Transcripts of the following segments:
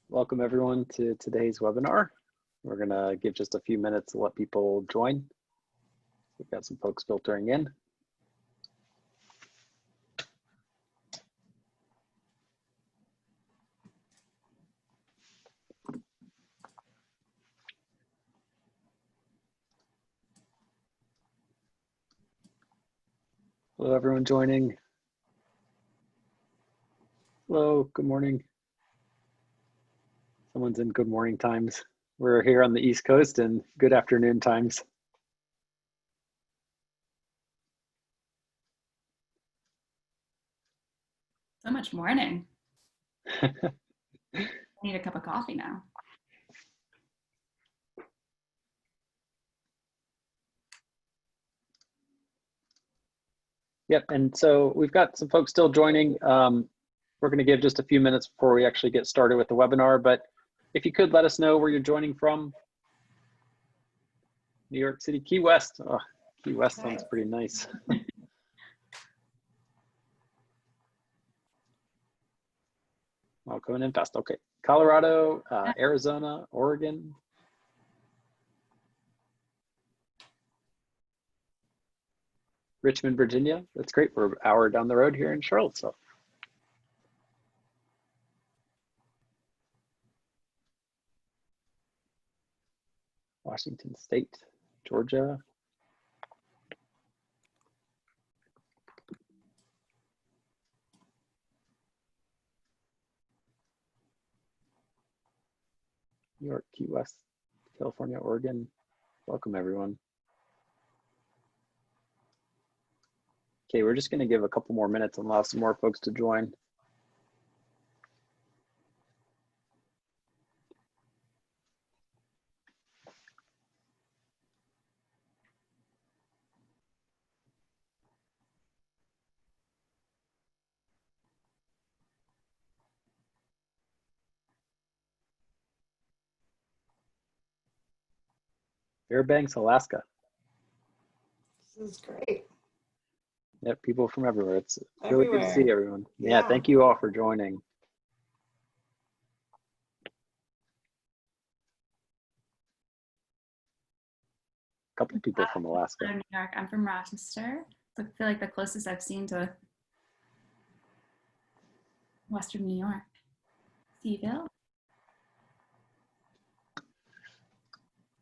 Welcome everyone to today's webinar. We're gonna give just a few minutes to let people join. We've got some folks filtering in. Hello everyone joining. Hello, good morning. Someone's in good morning times. We're here on the East Coast and good afternoon times. So much morning. I need a cup of coffee now. Yep, and so we've got some folks still joining. We're going to give just a few minutes before we actually get started with the webinar, but if you could let us know where you're joining from. New York City, Key West. Oh, Key West sounds pretty nice. Oh, coming in fast. Okay, Colorado, Arizona, Oregon. Richmond, Virginia. That's great. We're an hour down the road here in Charlottesville. Washington State, Georgia. New York, Key West, California, Oregon. Welcome everyone. Okay, we're just going to give a couple more minutes and allow some more folks to join. Fairbanks, Alaska. This is great. Yep, people from everywhere. It's Everywhere. really good to see everyone. Yeah, Yeah. thank you all for joining. A couple of people from Alaska. I'm New York. I'm from Rochester. So I feel like the closest I've seen to Western New York. Seaville.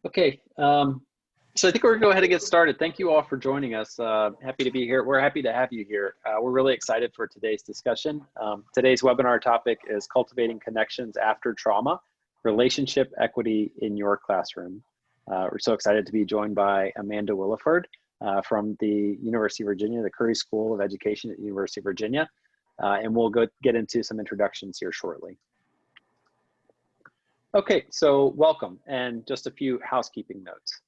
Okay, so I think we're gonna go ahead and get started. Thank you all for joining us. Happy to be here. We're happy to have you here. We're really excited for today's discussion. Today's webinar topic is Cultivating Connections After Trauma, Relationship Equity in Your Classroom. We're so excited to be joined by Amanda Williford from the University of Virginia, the Curry School of Education at the University of Virginia. And we'll get into some introductions here shortly. Okay, so welcome, and just a few housekeeping notes.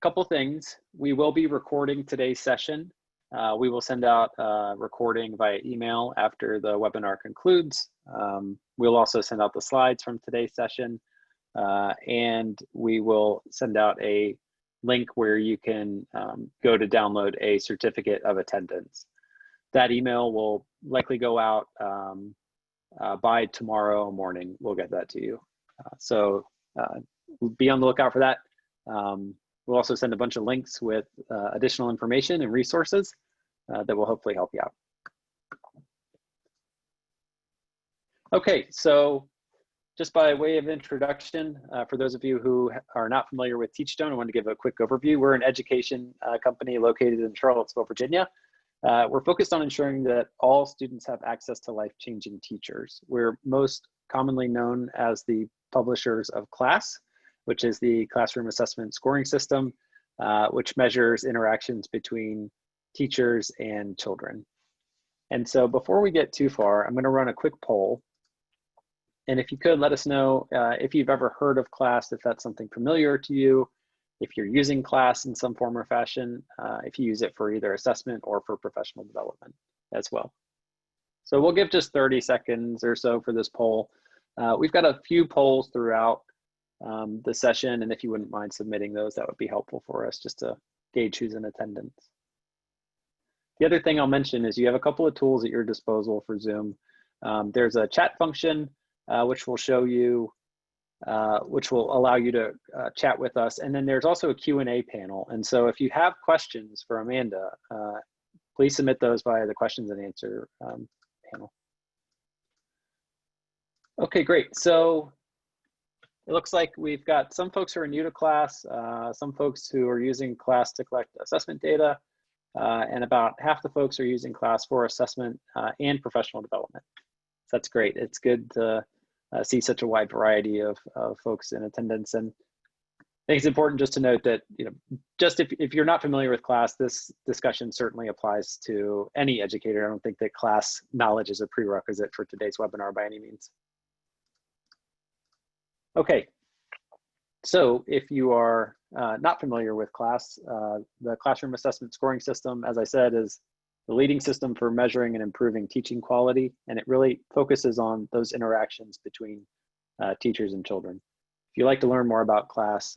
Couple things. We will be recording today's session. We will send out a recording via email after the webinar concludes. We'll also send out the slides from today's session, and we will send out a link where you can go to download a certificate of attendance. That email will likely go out by tomorrow morning. We'll get that to you. So be on the lookout for that. We'll also send a bunch of links with additional information and resources that will hopefully help you out. Okay, so just by way of introduction, for those of you who are not familiar with Teachstone, I want to give a quick overview. We're an education company located in Charlottesville, Virginia. We're focused on ensuring that all students have access to life-changing teachers. We're most commonly known as the publishers of CLASS, which is the classroom assessment scoring system, which measures interactions between teachers and children. And so before we get too far, I'm going to run a quick poll. And if you could let us know if you've ever heard of CLASS, if that's something familiar to you, if you're using CLASS in some form or fashion, if you use it for either assessment or for professional development as well. So we'll give just 30 seconds or so for this poll. We've got a few polls throughout the session, and if you wouldn't mind submitting those, that would be helpful for us just to gauge who's in attendance. The other thing I'll mention is you have a couple of tools at your disposal for Zoom. There's a chat function which will show you, which will allow you to chat with us. And then there's also a Q&A panel. And so if you have questions for Amanda, please submit those via the questions and answer panel. Okay, great. So it looks like we've got some folks who are new to class, some folks who are using class to collect assessment data, and about half the folks are using class for assessment and professional development. So that's great. It's good to see such a wide variety of folks in attendance. And I think it's important just to note that, just if you're not familiar with class, this discussion certainly applies to any educator. I don't think that class knowledge is a prerequisite for today's webinar by any means. Okay, so if you are not familiar with class, the classroom assessment scoring system, as I said, is the leading system for measuring and improving teaching quality, and it really focuses on those interactions between teachers and children. If you'd like to learn more about class,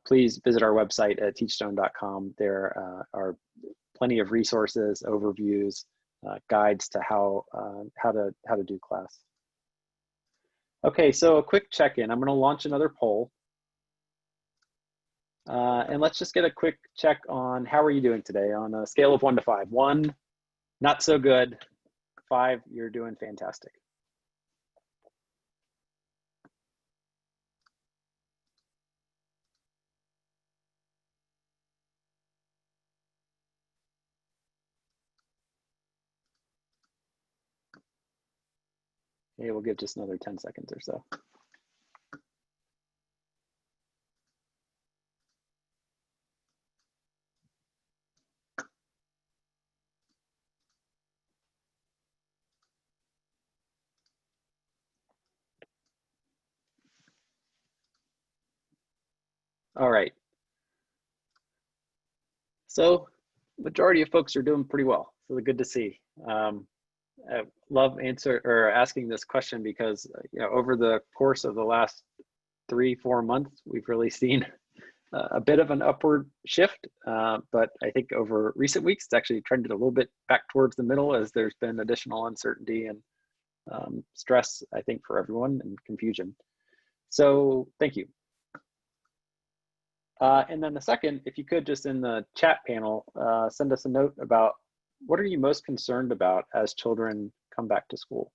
please visit our website at teachstone.com. There are plenty of resources, overviews, guides to how to do class. Okay, so a quick check-in. I'm going to launch another poll. And let's just get a quick check on how are you doing today on a scale of 1 to 5. 1, not so good. 5, you're doing fantastic. Okay, we'll give just another 10 seconds or so. All right. So majority of folks are doing pretty well. So good to see. I love asking this question because over the course of the last 3-4 months, we've really seen a bit of an upward shift. But I think over recent weeks, it's actually trended a little bit back towards the middle as there's been additional uncertainty and stress, I think, for everyone and confusion. So thank you. And then the second, if you could just in the chat panel, send us a note about what are you most concerned about as children come back to school?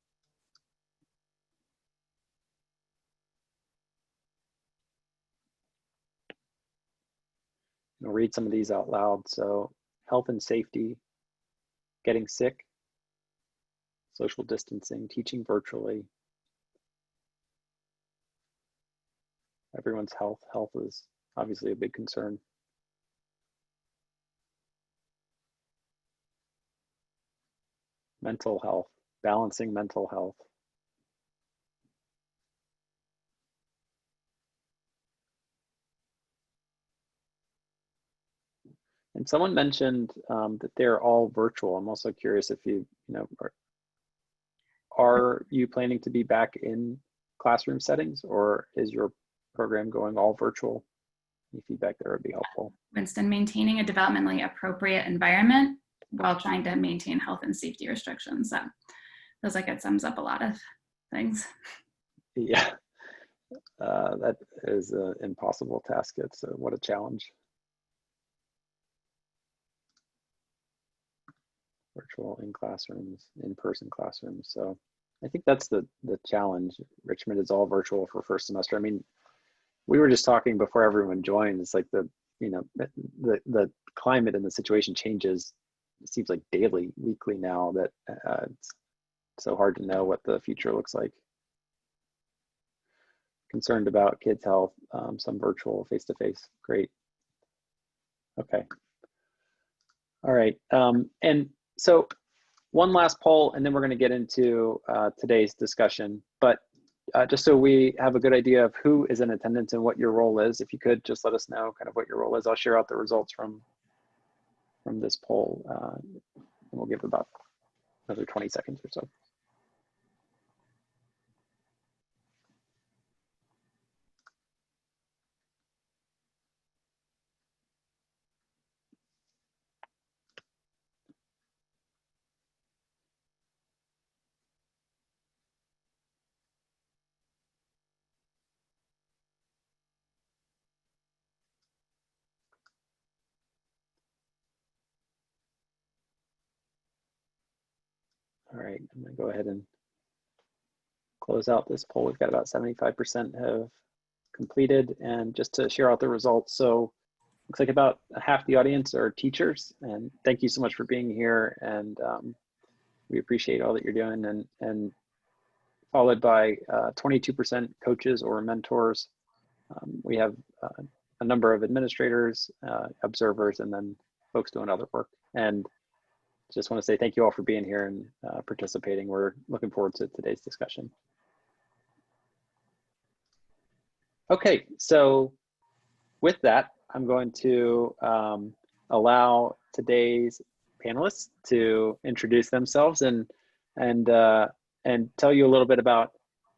I'll read some of these out loud. So health and safety, getting sick, social distancing, teaching virtually, everyone's health. Health is obviously a big concern. Mental health, balancing mental health. And someone mentioned that they're all virtual. I'm also curious if are you planning to be back in classroom settings, or is your program going all virtual? Any feedback there would be helpful. Winston, maintaining a developmentally appropriate environment while trying to maintain health and safety restrictions. That feels like it sums up a lot of things. Yeah, that is an impossible task. It's what a challenge. Virtual in classrooms, in-person classrooms. So I think that's the challenge. Richmond is all virtual for first semester. I mean, we were just talking before everyone joined. It's like the climate and the situation changes. It seems like daily, weekly now that it's so hard to know what the future looks like. Concerned about kids' health, some virtual, face-to-face. Great. Okay. All right. And so one last poll, and then we're going to get into today's discussion. But just so we have a good idea of who is in attendance and what your role is, if you could just let us know kind of what your role is. I'll share out the results from this poll, and we'll give about another 20 seconds or so. All right, I'm gonna go ahead and close out this poll. We've got about 75% have completed, and just to share out the results. So looks like about half the audience are teachers, and thank you so much for being here. And we appreciate all that you're doing, and followed by 22% coaches or mentors. We have a number of administrators, observers, and then folks doing other work. And just want to say thank you all for being here and participating. We're looking forward to today's discussion. Okay, so with that, I'm going to allow today's panelists to introduce themselves and tell you a little bit about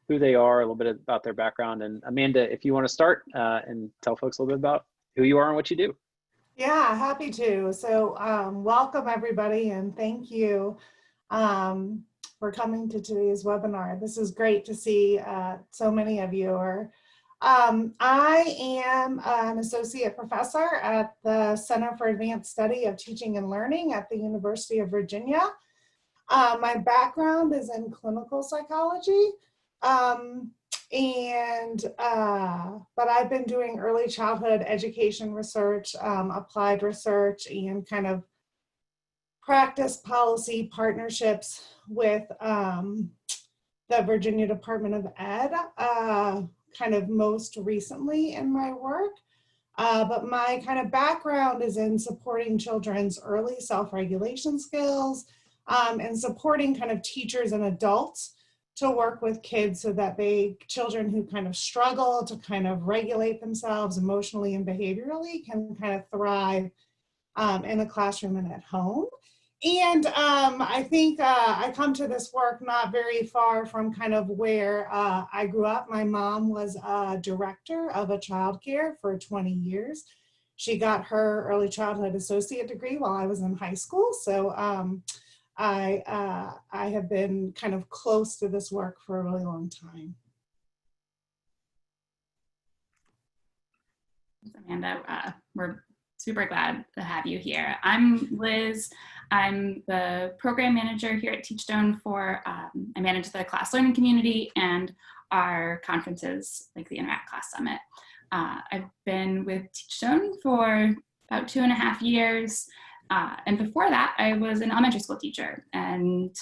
who they are, a little bit about their background. And Amanda, if you want to start and tell folks a little bit about who you are and what you do. Yeah, happy to. So welcome everybody, and thank you for coming to today's webinar. This is great to see so many of you. I am an associate professor at the Center for Advanced Study of Teaching and Learning at the University of Virginia. My background is in clinical psychology, but I've been doing early childhood education research, applied research, and kind of practice policy partnerships with the Virginia Department of Ed, kind of most recently in my work. But my kind of background is in supporting children's early self-regulation skills, and supporting kind of teachers and adults to work with kids so that children who kind of struggle to kind of regulate themselves emotionally and behaviorally can kind of thrive in a classroom and at home. And I think I come to this work not very far from kind of where I grew up. My mom was a director of a childcare for 20 years. She got her early childhood associate degree while I was in high school. So I have been kind of close to this work for a really long time. Amanda, we're super glad to have you here. I'm Liz. I'm the program manager here at Teachstone for, I manage the class learning community and our conferences like the Interact Class Summit. I've been with Teachstone for about 2.5 years. And before that, I was an elementary school teacher and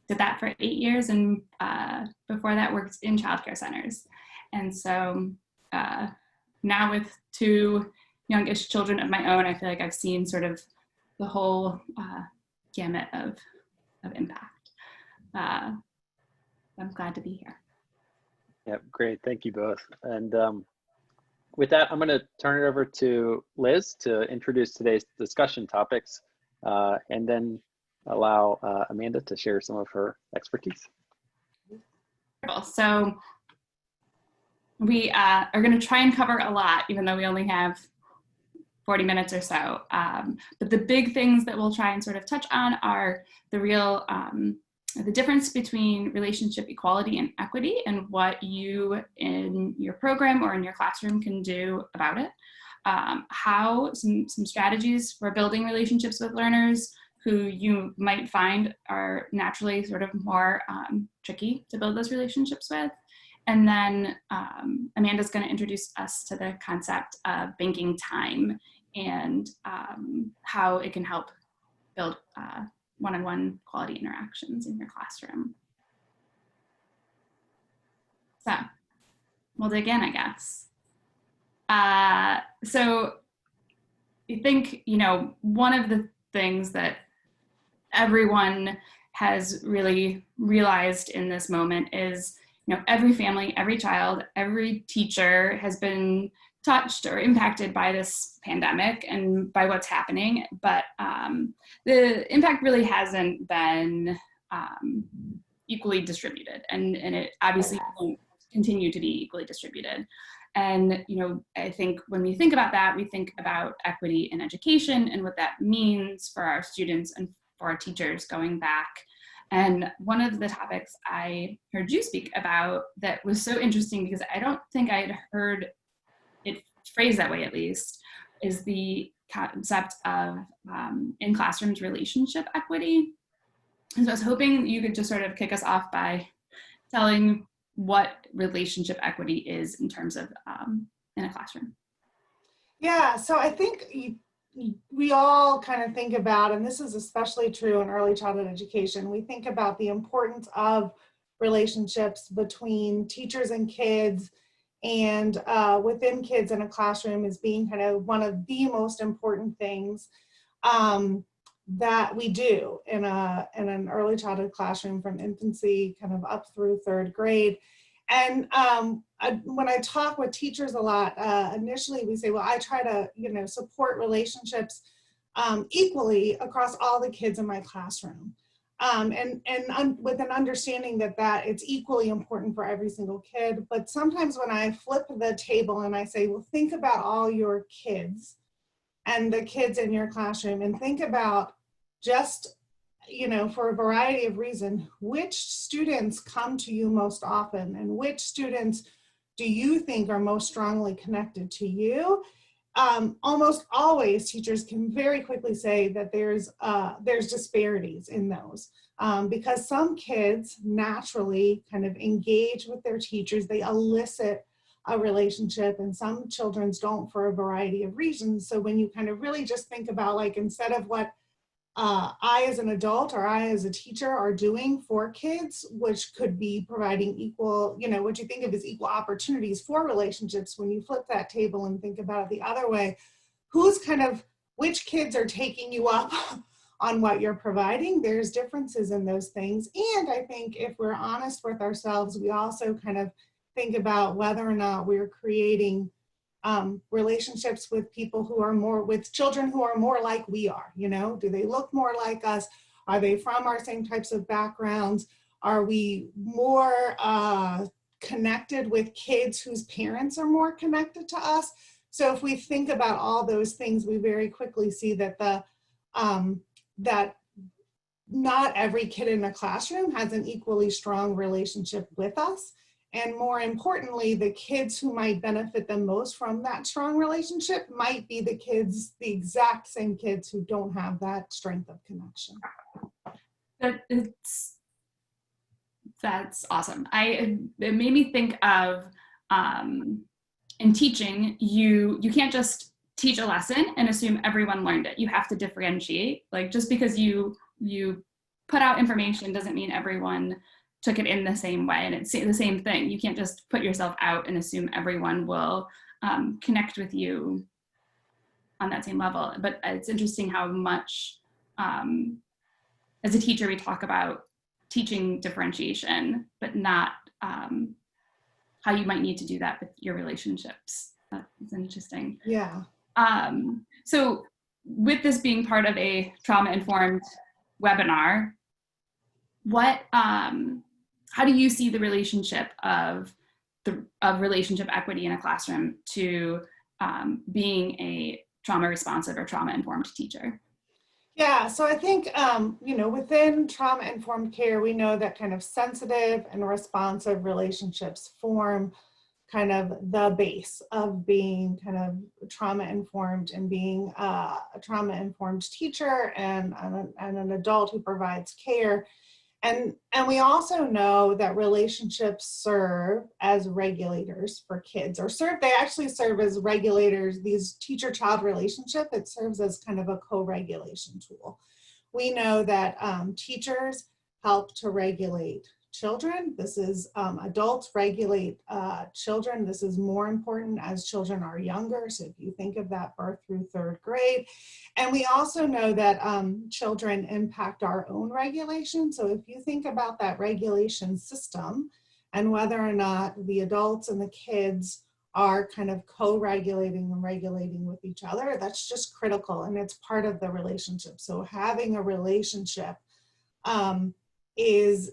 did that for 8 years. And before that, worked in childcare centers. And so now with 2 youngish children of my own, I feel like I've seen sort of the whole gamut of impact. I'm glad to be here. Yep, great. Thank you both. And with that, I'm going to turn it over to Liz to introduce today's discussion topics, and then allow Amanda to share some of her expertise. So we are going to try and cover a lot, even though we only have 40 minutes or so. But the big things that we'll try and sort of touch on are the real, the difference between relationship equality and equity and what you in your program or in your classroom can do about it. How some strategies for building relationships with learners who you might find are naturally sort of more tricky to build those relationships with. And then Amanda's going to introduce us to the concept of banking time and how it can help build one-on-one quality interactions in your classroom. So we'll dig in, I guess. So I think, one of the things that everyone has really realized in this moment is, every family, every child, every teacher has been touched or impacted by this pandemic and by what's happening, but the impact really hasn't been equally distributed, and it obviously won't continue to be equally distributed. And I think when we think about that, we think about equity in education and what that means for our students and for our teachers going back. And one of the topics I heard you speak about that was so interesting, because I don't think I had heard it phrased that way, at least, is the concept of in classrooms relationship equity. And so I was hoping you could just sort of kick us off by telling what relationship equity is in terms of in a classroom. Yeah, so I think we all kind of think about, and this is especially true in early childhood education, we think about the importance of relationships between teachers and kids, and within kids in a classroom as being kind of one of the most important things that we do in an early childhood classroom from infancy kind of up through third grade. And when I talk with teachers a lot, initially we say, well, I try to, support relationships equally across all the kids in my classroom. With an understanding that it's equally important for every single kid. But sometimes when I flip the table and I say, well, think about all your kids and the kids in your classroom, and think about just, for a variety of reasons, which students come to you most often and which students do you think are most strongly connected to you? Almost always teachers can very quickly say that there's disparities in those because some kids naturally kind of engage with their teachers, they elicit a relationship, and some children don't for a variety of reasons. So when you kind of really just think about, like, instead of what I as an adult or I as a teacher are doing for kids, which could be providing equal, what you think of as equal opportunities for relationships, when you flip that table and think about it the other way, which kids are taking you up on what you're providing? There's differences in those things. And I think if we're honest with ourselves, we also kind of think about whether or not we're creating relationships with people who are with children who are more like we are. Do they look more like us? Are they from our same types of backgrounds? Are we more connected with kids whose parents are more connected to us? So if we think about all those things, we very quickly see that that not every kid in a classroom has an equally strong relationship with us. And more importantly, the kids who might benefit the most from that strong relationship might be the exact same kids who don't have that strength of connection. That's awesome. It made me think of, in teaching, you can't just teach a lesson and assume everyone learned it. You have to differentiate. Like, just because you put out information doesn't mean everyone took it in the same way. And it's the same thing. You can't just put yourself out and assume everyone will connect with you on that same level. But it's interesting how much, as a teacher, we talk about teaching differentiation, but not how you might need to do that with your relationships. That's interesting. Yeah. So with this being part of a trauma-informed webinar, how do you see the relationship of relationship equity in a classroom to being a trauma responsive or trauma informed teacher? Yeah, so I think, within trauma informed care, we know that kind of sensitive and responsive relationships form kind of the base of being kind of trauma informed and being a trauma informed teacher and an adult who provides care. And we also know that relationships serve as regulators for kids, they actually serve as regulators. These teacher-child relationship, it serves as kind of a co-regulation tool. We know that teachers help to regulate children. This is adults regulate children. This is more important as children are younger. So if you think of that birth through third grade. And we also know that children impact our own regulation. So if you think about that regulation system and whether or not the adults and the kids are kind of co-regulating and regulating with each other, that's just critical, and it's part of the relationship. So having a relationship is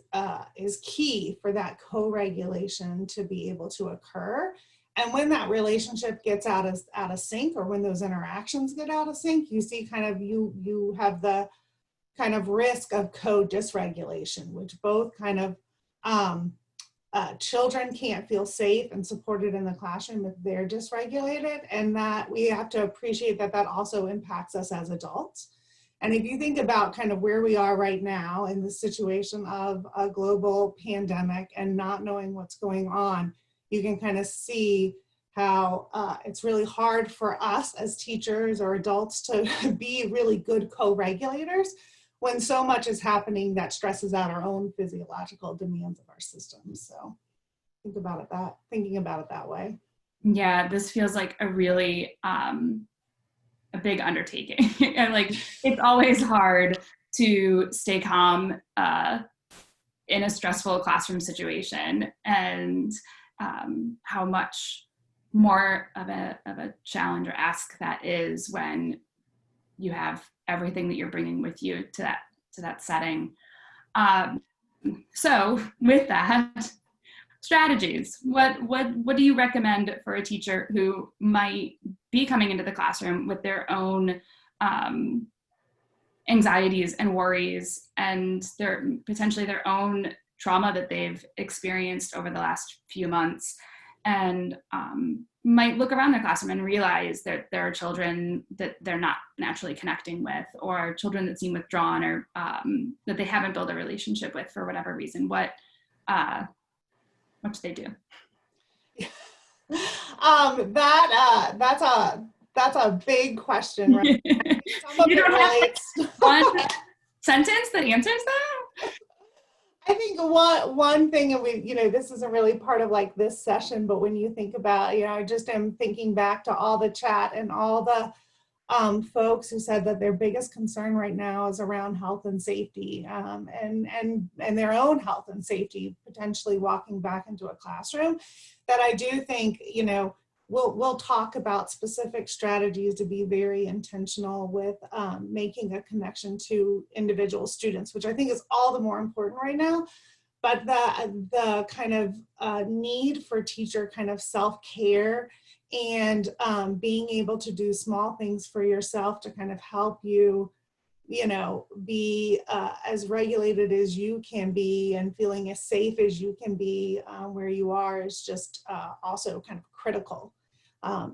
key for that co-regulation to be able to occur. And when that relationship gets out of sync, or when those interactions get out of sync, you see kind of you have the kind of risk of co-dysregulation, which both kind of children can't feel safe and supported in the classroom if they're dysregulated, and that we have to appreciate that also impacts us as adults. And if you think about kind of where we are right now in the situation of a global pandemic and not knowing what's going on, you can kind of see how it's really hard for us as teachers or adults to be really good co-regulators when so much is happening that stresses out our own physiological demands of our systems. So thinking about it that way. Yeah, this feels like a really a big undertaking. And like, it's always hard to stay calm in a stressful classroom situation, and how much more of a challenge or ask that is when you have everything that you're bringing with you to that setting. So with that, strategies. What do you recommend for a teacher who might be coming into the classroom with their own anxieties and worries, and potentially their own trauma that they've experienced over the last few months, and might look around their classroom and realize that there are children that they're not naturally connecting with, or children that seem withdrawn, or that they haven't built a relationship with for whatever reason? What do they do? That's a big question, right? You don't have one sentence that answers that? I think one thing, and this isn't really part of like this session, but when you think about, I just am thinking back to all the chat and all the folks who said that their biggest concern right now is around health and safety, and their own health and safety, potentially walking back into a classroom. That I do think, we'll talk about specific strategies to be very intentional with making a connection to individual students, which I think is all the more important right now. But the kind of need for teacher kind of self-care and being able to do small things for yourself to kind of help you, be as regulated as you can be and feeling as safe as you can be where you are is just also kind of critical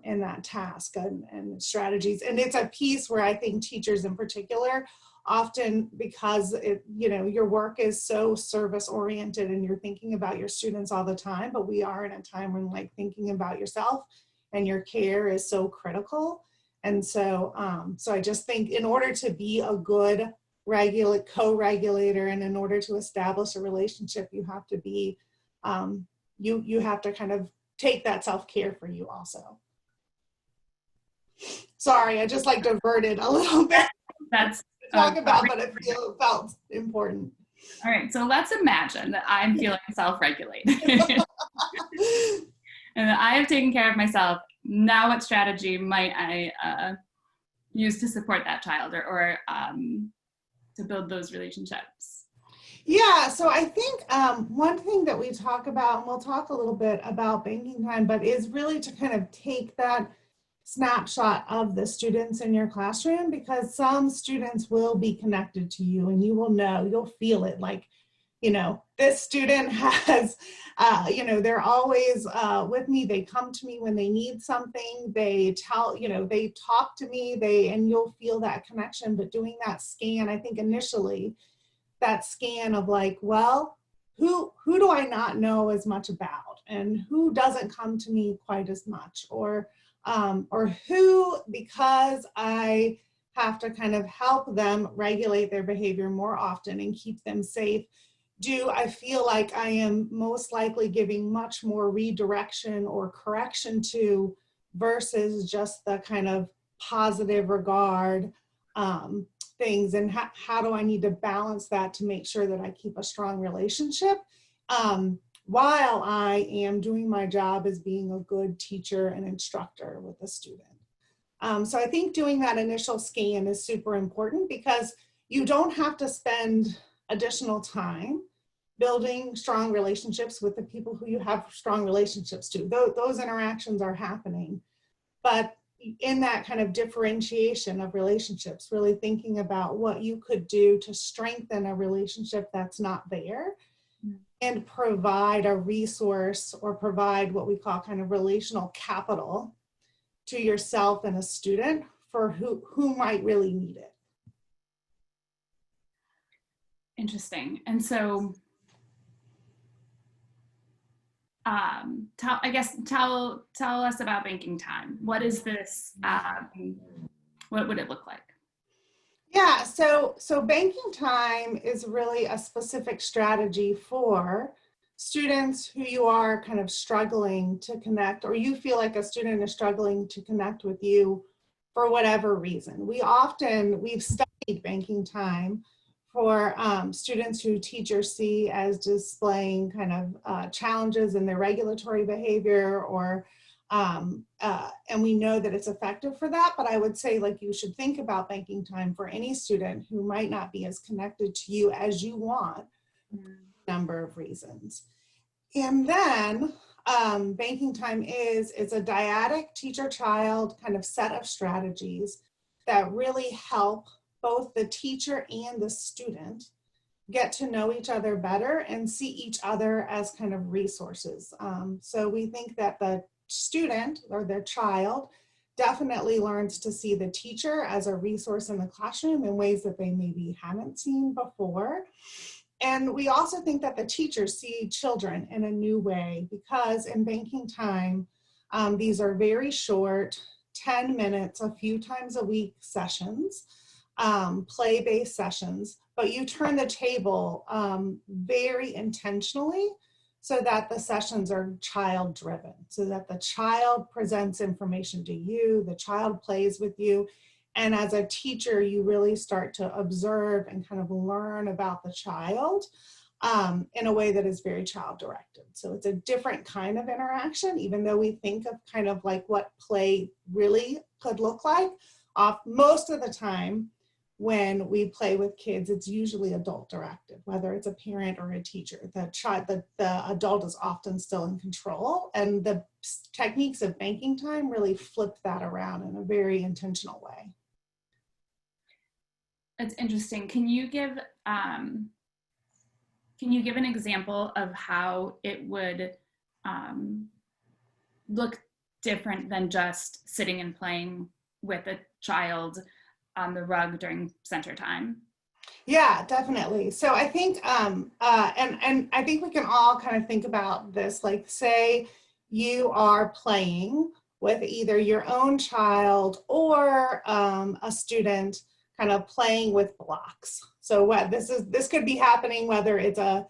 in that task and strategies. And it's a piece where I think teachers in particular, often because your work is so service oriented and you're thinking about your students all the time, but we are in a time when like thinking about yourself and your care is so critical. And so I just think in order to be a good co-regulator and in order to establish a relationship, you have to be, you have to kind of take that self-care for you also. Sorry, I just like diverted a little bit. That's talk about, but it felt important. All right, so let's imagine that I'm feeling self-regulated. And that I have taken care of myself. Now what strategy might I use to support that child or to build those relationships? Yeah, so I think one thing that we talk about, and we'll talk a little bit about banking time, but is really to kind of take that snapshot of the students in your classroom, because some students will be connected to you and you will know, you'll feel it like, this student has, they're always with me. They come to me when they need something. They they talk to me, and you'll feel that connection. But doing that scan, I think initially, that scan of like, well, who do I not know as much about, and who doesn't come to me quite as much, or who, because I have to kind of help them regulate their behavior more often and keep them safe, do I feel like I am most likely giving much more redirection or correction to versus just the kind of positive regard things, and how do I need to balance that to make sure that I keep a strong relationship while I am doing my job as being a good teacher and instructor with a student. So I think doing that initial scan is super important, because you don't have to spend additional time building strong relationships with the people who you have strong relationships to. Those interactions are happening. But in that kind of differentiation of relationships, really thinking about what you could do to strengthen a relationship that's not there, and provide a resource or provide what we call kind of relational capital to yourself and a student for who might really need it. Interesting. And so, tell us about banking time. What is this? What would it look like? Yeah, so banking time is really a specific strategy for students who you are kind of struggling to connect, or you feel like a student is struggling to connect with you for whatever reason. We've studied banking time for students who teachers see as displaying kind of challenges in their regulatory behavior, or and we know that it's effective for that. But I would say, like, you should think about banking time for any student who might not be as connected to you as you want, number of reasons. And then banking time is a dyadic teacher-child kind of set of strategies that really help both the teacher and the student get to know each other better and see each other as kind of resources. So we think that the student or their child definitely learns to see the teacher as a resource in the classroom in ways that they maybe haven't seen before. And we also think that the teachers see children in a new way, because in banking time, these are very short, 10 minutes, a few times a week sessions, play-based sessions, but you turn the table very intentionally so that the sessions are child-driven, so that the child presents information to you, the child plays with you, and as a teacher, you really start to observe and kind of learn about the child in a way that is very child-directed. So it's a different kind of interaction, even though we think of kind of like what play really could look like. Most of the time, when we play with kids, it's usually adult-directed, whether it's a parent or a teacher. The adult is often still in control, and the techniques of banking time really flip that around in a very intentional way. That's interesting. Can you give an example of how it would look different than just sitting and playing with a child on the rug during center time? Yeah, definitely. So I think, and I think we can all kind of think about this, like, say you are playing with either your own child or a student kind of playing with blocks. So what this could be happening, whether it's a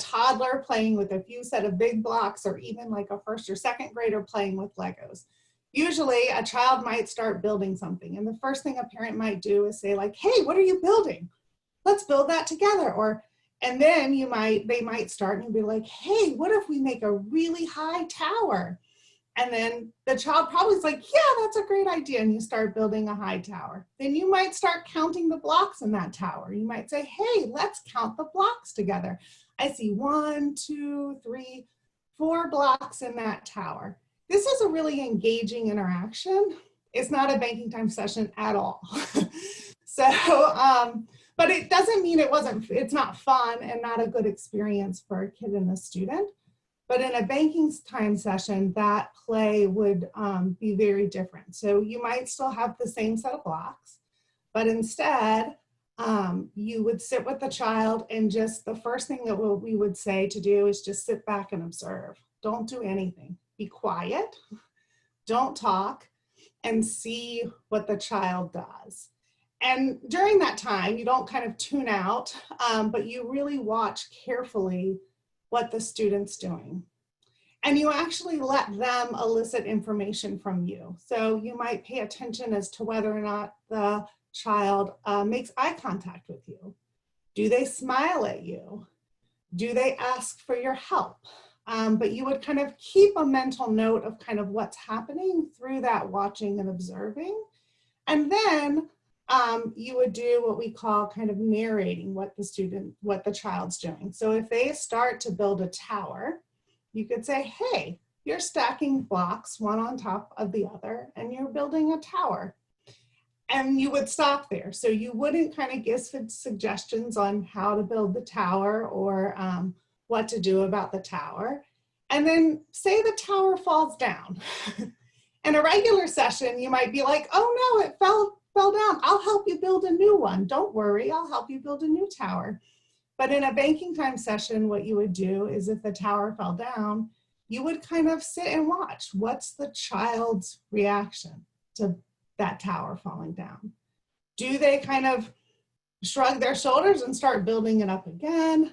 toddler playing with a few set of big blocks, or even like a first or second grader playing with Legos. Usually a child might start building something, and the first thing a parent might do is say, like, hey, what are you building? Let's build that together. And then they might start and be like, hey, what if we make a really high tower? And then the child probably is like, yeah, that's a great idea. And you start building a high tower. Then you might start counting the blocks in that tower. You might say, hey, let's count the blocks together. I see 1, 2, 3, 4 blocks in that tower. This is a really engaging interaction. It's not a banking time session at all. But it doesn't mean it's not fun and not a good experience for a kid and a student. But in a banking time session, that play would be very different. So you might still have the same set of blocks, but instead you would sit with the child, and just the first thing that we would say to do is just sit back and observe. Don't do anything. Be quiet, don't talk, and see what the child does. And during that time, you don't kind of tune out, but you really watch carefully what the student's doing. And you actually let them elicit information from you. So you might pay attention as to whether or not the child makes eye contact with you. Do they smile at you? Do they ask for your help? But you would kind of keep a mental note of kind of what's happening through that watching and observing. And then you would do what we call kind of narrating what the child's doing. So if they start to build a tower, you could say, hey, you're stacking blocks one on top of the other, and you're building a tower. And you would stop there. So you wouldn't kind of give suggestions on how to build the tower, or what to do about the tower. And then say the tower falls down. In a regular session, you might be like, oh no, it fell down. I'll help you build a new one. Don't worry, I'll help you build a new tower. But in a banking time session, what you would do is if the tower fell down, you would kind of sit and watch. What's the child's reaction to that tower falling down? Do they kind of shrug their shoulders and start building it up again?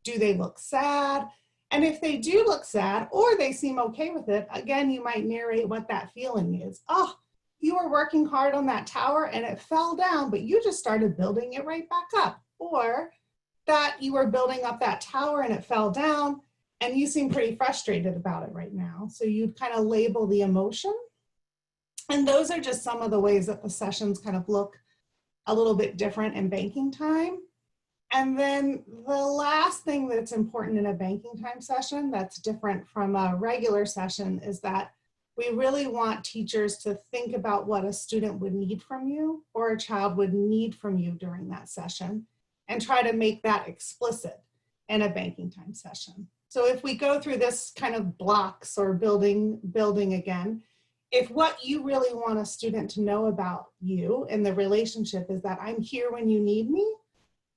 Do they look sad? And if they do look sad or they seem okay with it, again, you might narrate what that feeling is. Oh, you were working hard on that tower and it fell down, but you just started building it right back up. Or that you were building up that tower and it fell down and you seem pretty frustrated about it right now. So you'd kind of label the emotion. And those are just some of the ways that the sessions kind of look a little bit different in banking time. And then the last thing that's important in a banking time session that's different from a regular session is that we really want teachers to think about what a student would need from you or a child would need from you during that session and try to make that explicit in a banking time session. So if we go through this kind of blocks or building again, if what you really want a student to know about you and the relationship is that I'm here when you need me,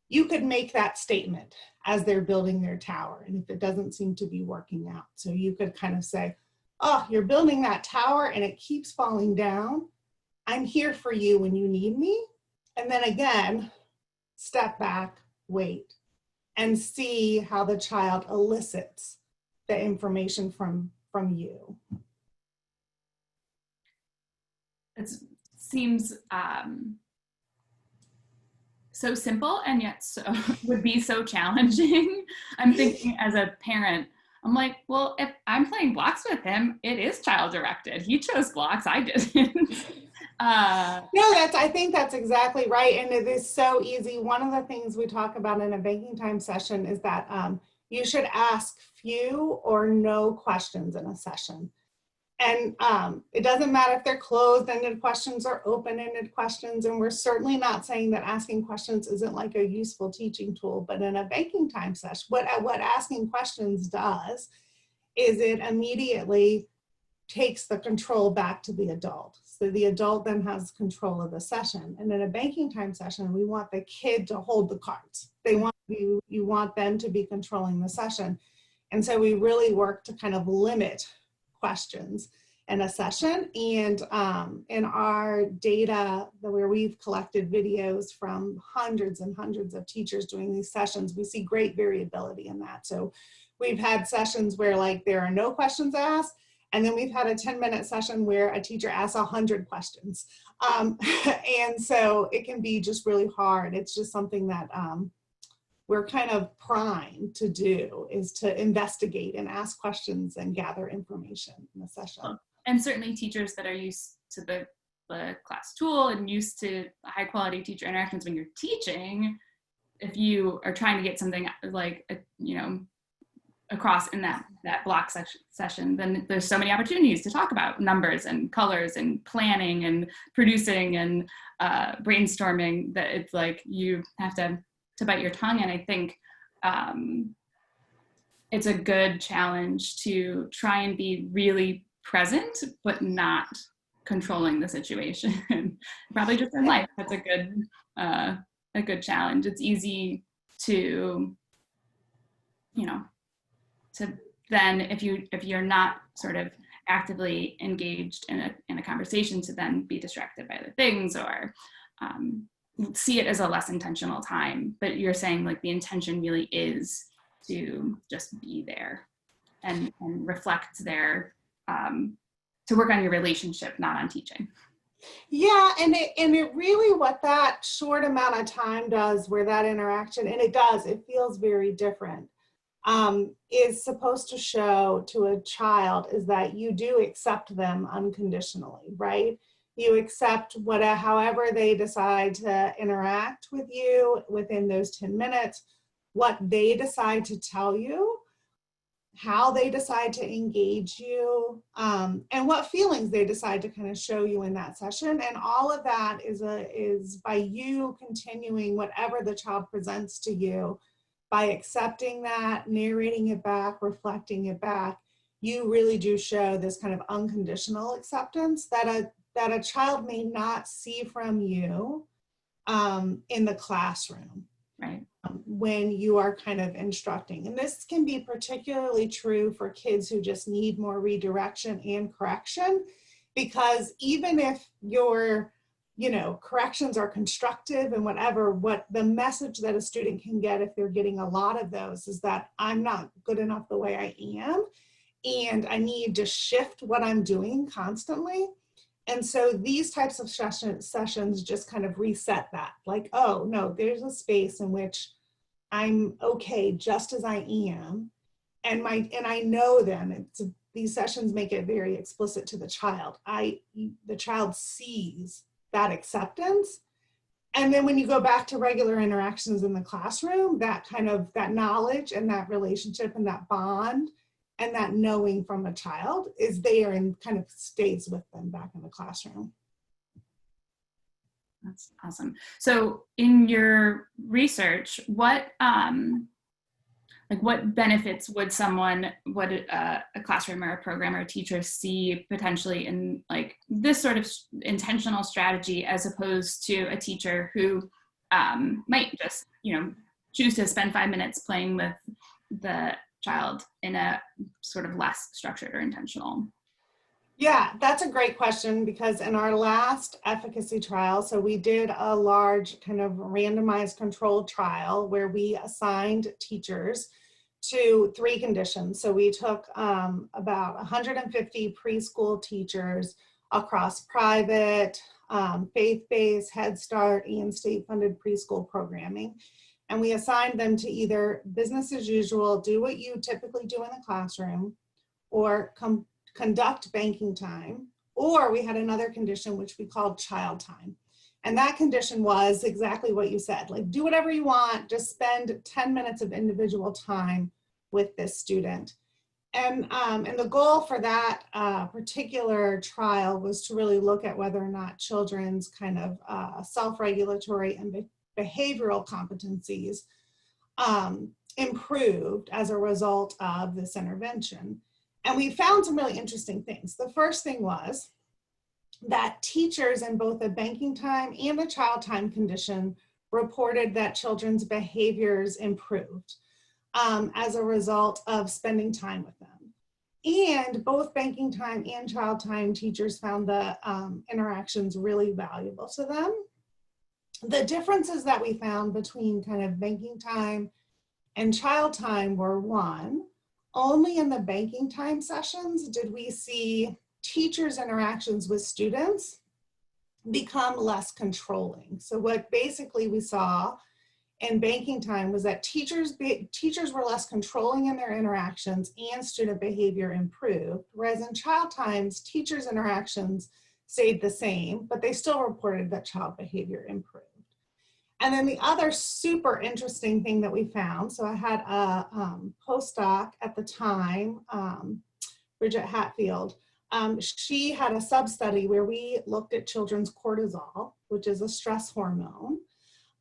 you could make that statement as they're building their tower. And if it doesn't seem to be working out, so you could kind of say, oh, you're building that tower and it keeps falling down. I'm here for you when you need me. And then again, step back, wait, and see how the child elicits the information from you. It seems so simple and yet so would be so challenging. I'm thinking as a parent, I'm like, well, if I'm playing blocks with him, it is child directed. He chose blocks, I didn't. No, I think that's exactly right. And it is so easy. One of the things we talk about in a banking time session is that you should ask few or no questions in a session. And it doesn't matter if they're closed-ended questions or open-ended questions. And we're certainly not saying that asking questions isn't like a useful teaching tool, but in a banking time session, what asking questions does is it immediately takes the control back to the adult. So the adult then has control of the session. And in a banking time session, we want the kid to hold the cards. You want them to be controlling the session. And so we really work to kind of limit questions in a session. And in our data where we've collected videos from hundreds and hundreds of teachers doing these sessions, we see great variability in that. So we've had sessions where like there are no questions asked, and then we've had a 10-minute session where a teacher asks 100 questions. And so it can be just really hard. It's just something that we're kind of primed to do, is to investigate and ask questions and gather information in the session. And certainly teachers that are used to the class tool and used to high quality teacher interactions when you're teaching, if you are trying to get something like, across in that block session, then there's so many opportunities to talk about numbers and colors and planning and producing and brainstorming that it's like you have to bite your tongue. And I think it's a good challenge to try and be really present, but not controlling the situation. Probably just in life, that's a good challenge. It's easy to, to then if you're not sort of actively engaged in a conversation, to then be distracted by other things or see it as a less intentional time. But you're saying like the intention really is to just be there and reflect there, to work on your relationship, not on teaching. Yeah, and it really, what that short amount of time does, where that interaction, and it feels very different, is supposed to show to a child is that you do accept them unconditionally, right? You accept however they decide to interact with you within those 10 minutes, what they decide to tell you, how they decide to engage you, and what feelings they decide to kind of show you in that session. And all of that is by you continuing whatever the child presents to you, by accepting that, narrating it back, reflecting it back, you really do show this kind of unconditional acceptance that a child may not see from you in the classroom. Right. when you are kind of instructing. And this can be particularly true for kids who just need more redirection and correction, because even if your, corrections are constructive and whatever, what the message that a student can get if they're getting a lot of those is that I'm not good enough the way I am, and I need to shift what I'm doing constantly. And so these types of sessions just kind of reset that, like, oh no, there's a space in which I'm okay just as I am. And I know then these sessions make it very explicit to the child. The child sees that acceptance. And then when you go back to regular interactions in the classroom, that knowledge and that relationship and that bond and that knowing from a child is there and kind of stays with them back in the classroom. That's awesome. So in your research, what benefits would a classroom or a program or a teacher see potentially in like this sort of intentional strategy, as opposed to a teacher who might just, choose to spend 5 minutes playing with the child in a sort of less structured or intentional? Yeah, that's a great question, because in our last efficacy trial, so we did a large kind of randomized controlled trial where we assigned teachers to 3 conditions. So we took about 150 preschool teachers across private, faith-based, Head Start, and state-funded preschool programming. And we assigned them to either business as usual, do what you typically do in the classroom, or conduct banking time, or we had another condition which we called child time. And that condition was exactly what you said, like do whatever you want, just spend 10 minutes of individual time with this student. And the goal for that particular trial was to really look at whether or not children's kind of self-regulatory and behavioral competencies improved as a result of this intervention. And we found some really interesting things. The first thing was that teachers in both the banking time and the child time condition reported that children's behaviors improved as a result of spending time with them. And both banking time and child time teachers found the interactions really valuable to them. The differences that we found between kind of banking time and child time were, one, only in the banking time sessions did we see teachers' interactions with students become less controlling. So what basically we saw in banking time was that teachers were less controlling in their interactions and student behavior improved, whereas in child times, teachers' interactions stayed the same, but they still reported that child behavior improved. And then the other super interesting thing that we found, so I had a postdoc at the time, Bridget Hatfield. She had a sub-study where we looked at children's cortisol, which is a stress hormone,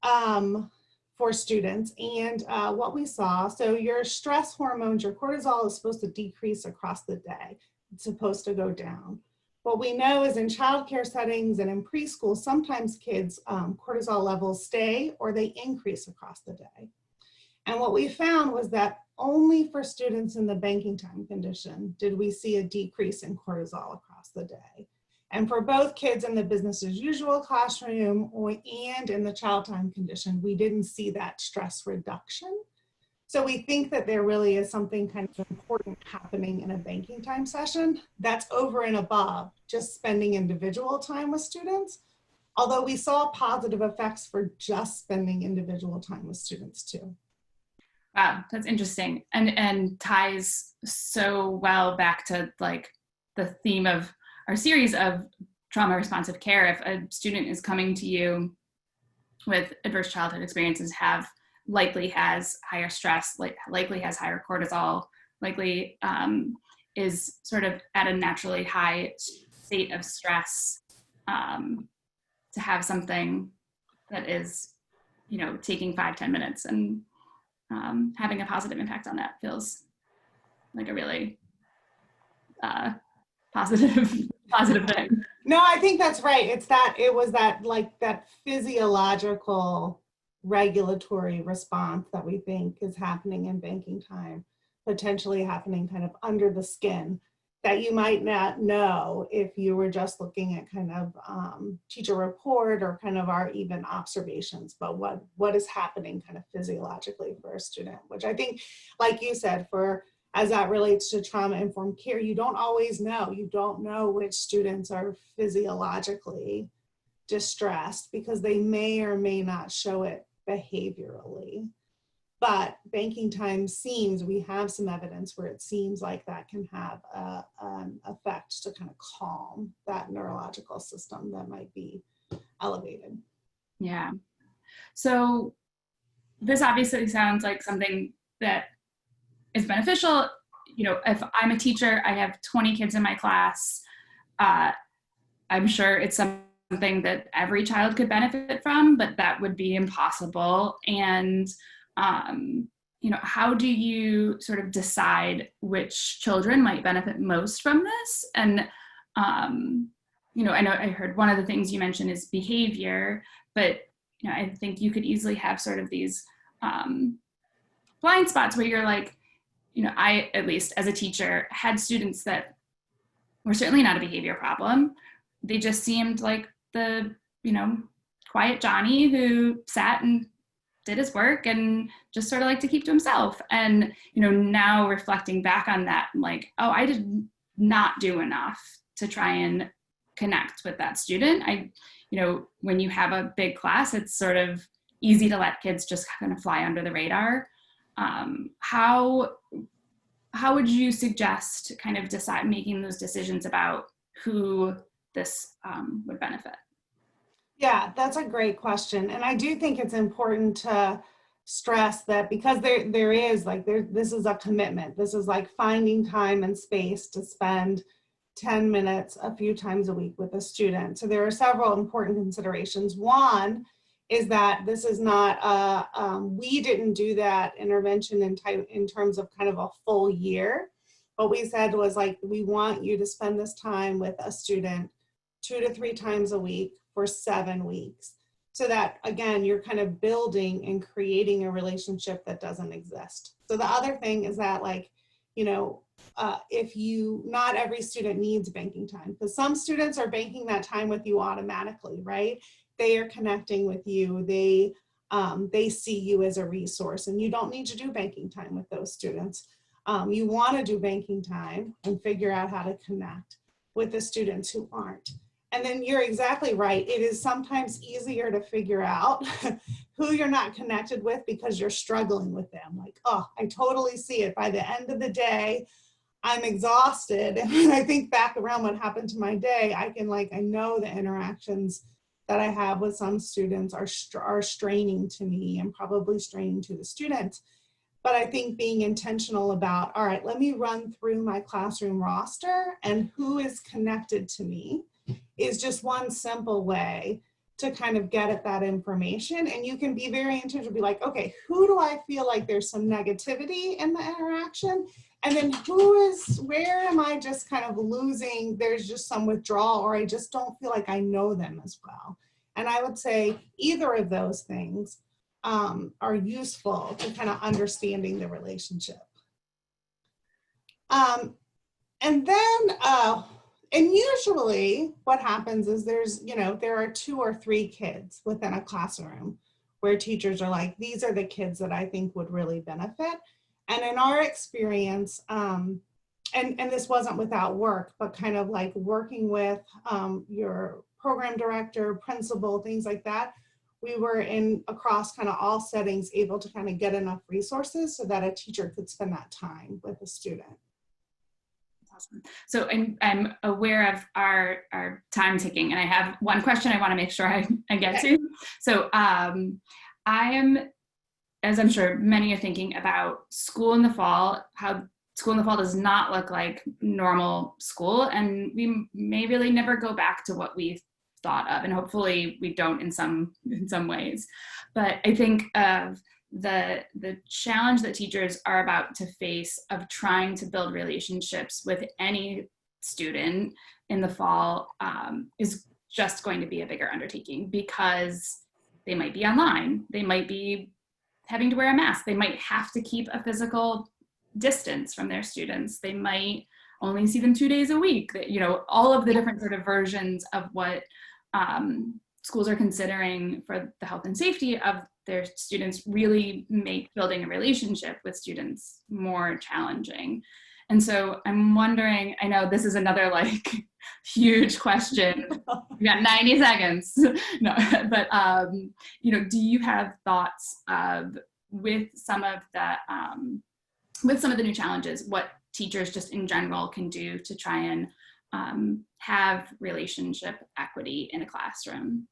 for students. And what we saw, so your stress hormones, your cortisol is supposed to decrease across the day. It's supposed to go down. What we know is in childcare settings and in preschool, sometimes kids' cortisol levels stay or they increase across the day. And what we found was that only for students in the banking time condition did we see a decrease in cortisol across the day. And for both kids in the business as usual classroom and in the child time condition, we didn't see that stress reduction. So we think that there really is something kind of important happening in a banking time session that's over and above just spending individual time with students, although we saw positive effects for just spending individual time with students too. Wow, that's interesting, and ties so well back to like the theme of our series of trauma responsive care. If a student is coming to you with adverse childhood experiences, likely has higher stress, likely has higher cortisol, likely is sort of at a naturally high state of stress, to have something that is, taking 5-10 minutes and having a positive impact on that feels like a really positive thing. No, I think that's right. It was that physiological regulatory response that we think is happening in banking time, potentially happening kind of under the skin, that you might not know if you were just looking at kind of teacher report or kind of our even observations, but what is happening kind of physiologically for a student, which I think, like you said, as that relates to trauma-informed care, you don't always know. You don't know which students are physiologically distressed because they may or may not show it behaviorally. But banking time we have some evidence where it seems like that can have an effect to kind of calm that neurological system that might be elevated. Yeah. So this obviously sounds like something that is beneficial. You know, if I'm a teacher, I have 20 kids in my class, I'm sure it's something that every child could benefit from, but that would be impossible. And you know, how do you sort of decide which children might benefit most from this? And, you know, I heard one of the things you mentioned is behavior, but, you know, I think you could easily have sort of these blind spots where you're like, you know, I, at least as a teacher, had students that were certainly not a behavior problem. They just seemed like the, you know, quiet Johnny who sat and did his work and just sort of like to keep to himself. And, you know, now reflecting back on that, I'm like, oh, I did not do enough to try and connect with that student. You know, when you have a big class, it's sort of easy to let kids just kind of fly under the radar. How would you suggest kind of making those decisions about who this would benefit? Yeah, that's a great question. And I do think it's important to stress that because this is a commitment. This is like finding time and space to spend 10 minutes a few times a week with a student. So there are several important considerations. One is that this is not we didn't do that intervention in terms of kind of a full year. What we said was like, we want you to spend this time with a student 2 to 3 times a week for 7 weeks. So that, again, you're kind of building and creating a relationship that doesn't exist. So the other thing is that, like, you know, not every student needs banking time, because some students are banking that time with you automatically, right? They are connecting with you. They see you as a resource, and you don't need to do banking time with those students. You want to do banking time and figure out how to connect with the students who aren't. And then you're exactly right. It is sometimes easier to figure out who you're not connected with because you're struggling with them. Like, oh, I totally see it. By the end of the day, I'm exhausted. And when I think back around what happened to my day, I know the interactions that I have with some students are straining to me and probably straining to the students. But I think being intentional about, all right, let me run through my classroom roster and who is connected to me is just one simple way to kind of get at that information. And you can be very intentional, be like, okay, who do I feel like there's some negativity in the interaction? And then where am I just kind of losing, there's just some withdrawal, or I just don't feel like I know them as well. And I would say either of those things are useful to kind of understanding the relationship. And usually what happens is there are 2 or 3 kids within a classroom where teachers are like, these are the kids that I think would really benefit. And in our experience, and this wasn't without work, but kind of like working with your program director, principal, things like that, we were across kind of all settings able to kind of get enough resources so that a teacher could spend that time with a student. Awesome. So I'm aware of our time ticking, and I have one question I want to make sure I get to. So I am, as I'm sure many are thinking about school in the fall, how school in the fall does not look like normal school, and we may really never go back to what we thought of, and hopefully we don't in some ways. But I think of the challenge that teachers are about to face of trying to build relationships with any student in the fall is just going to be a bigger undertaking, because they might be online, they might be having to wear a mask, they might have to keep a physical distance from their students, they might only see them 2 days a week, you know, all of the different sort of versions of what schools are considering for the health and safety of their students really make building a relationship with students more challenging. And so I'm wondering, I know this is another like huge question. We got 90 seconds. No, but you know, do you have thoughts of with some of the new challenges, what teachers just in general can do to try and have relationship equity in a classroom?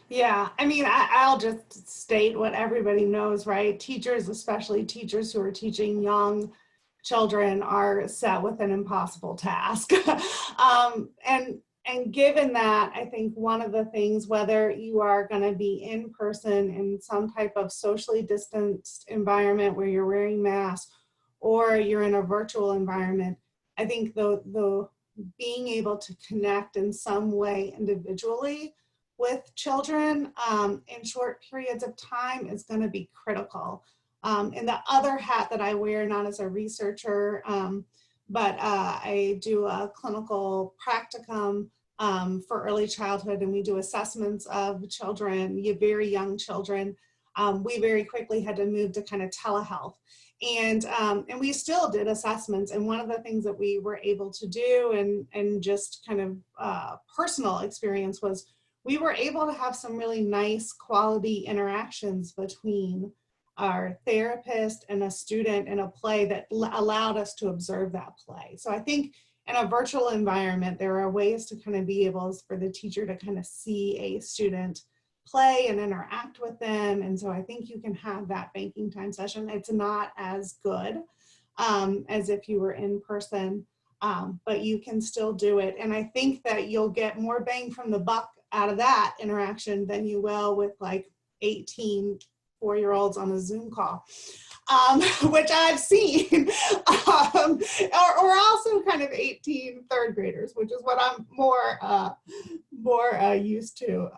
Yeah, I mean, I'll just state what everybody knows, right? Teachers, especially teachers who are teaching young children, are set with an impossible task. And given that, I think one of the things, whether you are going to be in person in some type of socially distanced environment where you're wearing masks, or you're in a virtual environment, I think the being able to connect in some way individually with children in short periods of time is going to be critical. And the other hat that I wear, not as a researcher, but I do a clinical practicum for early childhood, and we do assessments of children, very young children. We very quickly had to move to kind of telehealth. And we still did assessments. And one of the things that we were able to do and just kind of personal experience was we were able to have some really nice quality interactions between our therapist and a student in a play that allowed us to observe that play. So I think in a virtual environment, there are ways to kind of be able for the teacher to kind of see a student play and interact with them. And so I think you can have that banking time session. It's not as good as if you were in person, but you can still do it. And I think that you'll get more bang from the buck out of that interaction than you will with like 18 4-year-olds on a Zoom call, which I've seen, or also kind of 18 third graders, which is what I'm more used to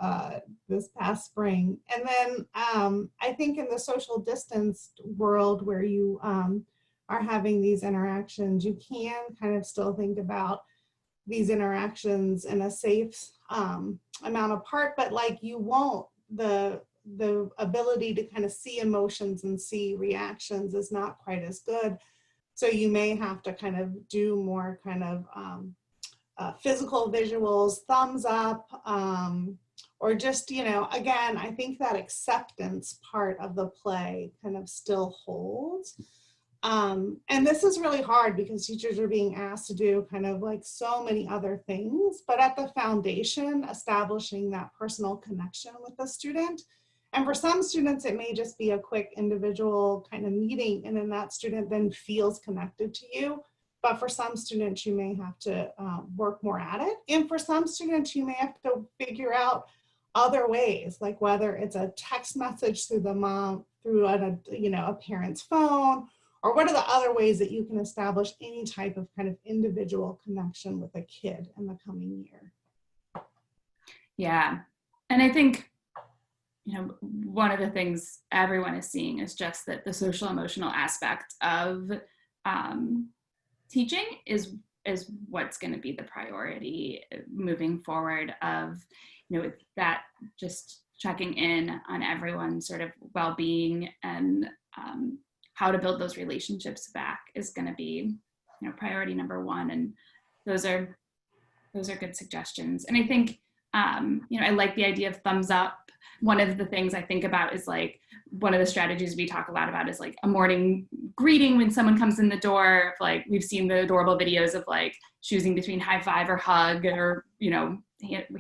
this past spring. And then I think in the social distance world where you are having these interactions, you can kind of still think about these interactions in a safe amount apart, but like you won't, the ability to kind of see emotions and see reactions is not quite as good. So you may have to kind of do more kind of physical visuals, thumbs up, or just, you know, again, I think that acceptance part of the play kind of still holds. And this is really hard because teachers are being asked to do kind of like so many other things, but at the foundation, establishing that personal connection with the student. And for some students, it may just be a quick individual kind of meeting, and then that student then feels connected to you. But for some students, you may have to work more at it. And for some students, you may have to figure out other ways, like whether it's a text message through the mom, through a parent's phone, or what are the other ways that you can establish any type of kind of individual connection with a kid in the coming year? Yeah, and I think, you know, one of the things everyone is seeing is just that the social emotional aspect of teaching is what's going to be the priority moving forward, of, you know, that just checking in on everyone's sort of well-being and how to build those relationships back is going to be, you know, priority number one. And those are good suggestions. And I think, you know, I like the idea of thumbs up. One of the things I think about is like, one of the strategies we talk a lot about is like a morning greeting when someone comes in the door. Like we've seen the adorable videos of like choosing between high five or hug or, you know,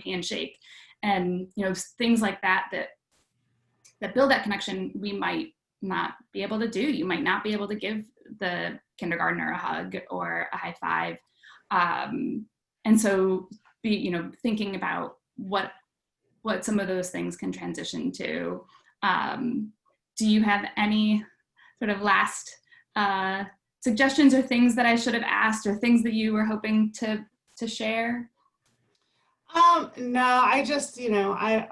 handshake, and, you know, things like that build that connection we might not be able to do. You might not be able to give the kindergartner a hug or a high five. And so you know, thinking about what some of those things can transition to. Do you have any sort of last suggestions or things that I should have asked, or things that you were hoping to share? No, I just, I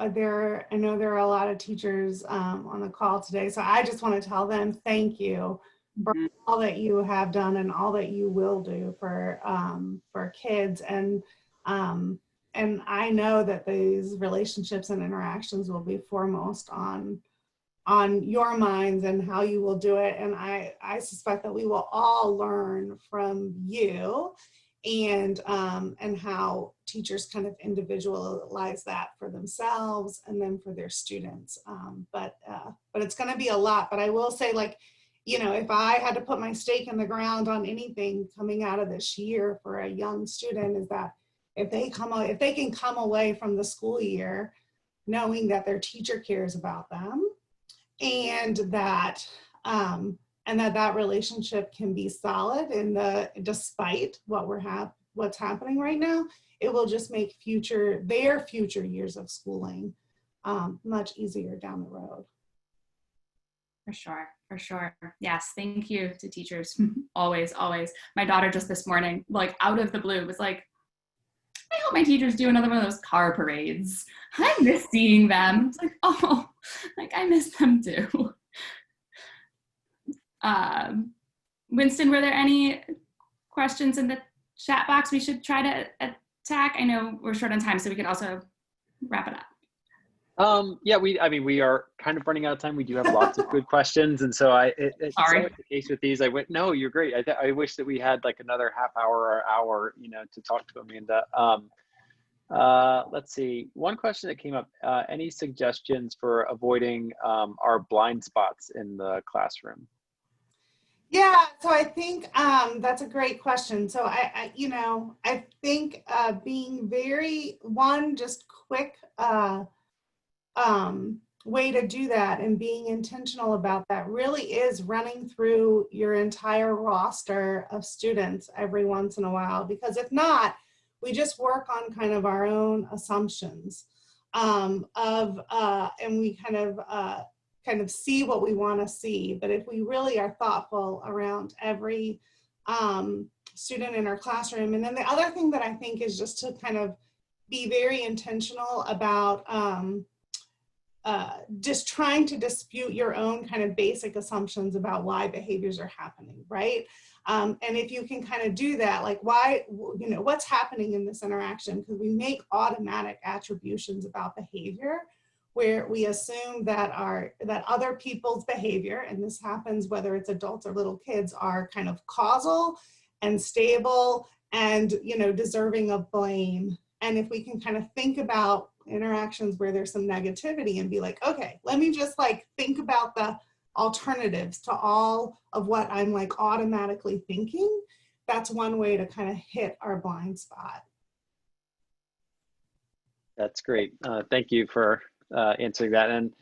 know there are a lot of teachers on the call today, so I just want to tell them thank you for all that you have done and all that you will do for kids, and I know that these relationships and interactions will be foremost on your minds and how you will do it. And I suspect that we will all learn from you and how teachers kind of individualize that for themselves and then for their students. But it's going to be a lot. But I will say, like, if I had to put my stake in the ground on anything coming out of this year for a young student, is that if they can come away from the school year knowing that their teacher cares about them, and that that relationship can be solid despite what's happening right now, it will just make their future years of schooling much easier down the road. For sure. Yes, thank you to teachers. Always. My daughter just this morning, like out of the blue, was like, I hope my teachers do another one of those car parades. I miss seeing them. It's like, oh, like I miss them too. Winston, were there any questions in the chat box we should try to attack? I know we're short on time, so we could also wrap it up. Yeah, we are kind of running out of time. We do have lots of good questions, and so it's always the case with these. No, you're great. I wish that we had like another half hour or hour, to talk to Amanda. Let's see. One question that came up: any suggestions for avoiding our blind spots in the classroom? Yeah, so I think that's a great question. So I think being just quick. Way to do that and being intentional about that really is running through your entire roster of students every once in a while, because if not, we just work on kind of our own assumptions and we kind of see what we want to see. But if we really are thoughtful around every student in our classroom, and then the other thing that I think is just to kind of be very intentional about just trying to dispute your own kind of basic assumptions about why behaviors are happening, right? And if you can kind of do that, like why, what's happening in this interaction? Because we make automatic attributions about behavior where we assume that other people's behavior, and this happens whether it's adults or little kids, are kind of causal and stable and, deserving of blame. And if we can kind of think about interactions where there's some negativity and be like, okay, let me just like think about the alternatives to all of what I'm like automatically thinking, that's one way to kind of hit our blind spot. That's great. Thank you for answering that. And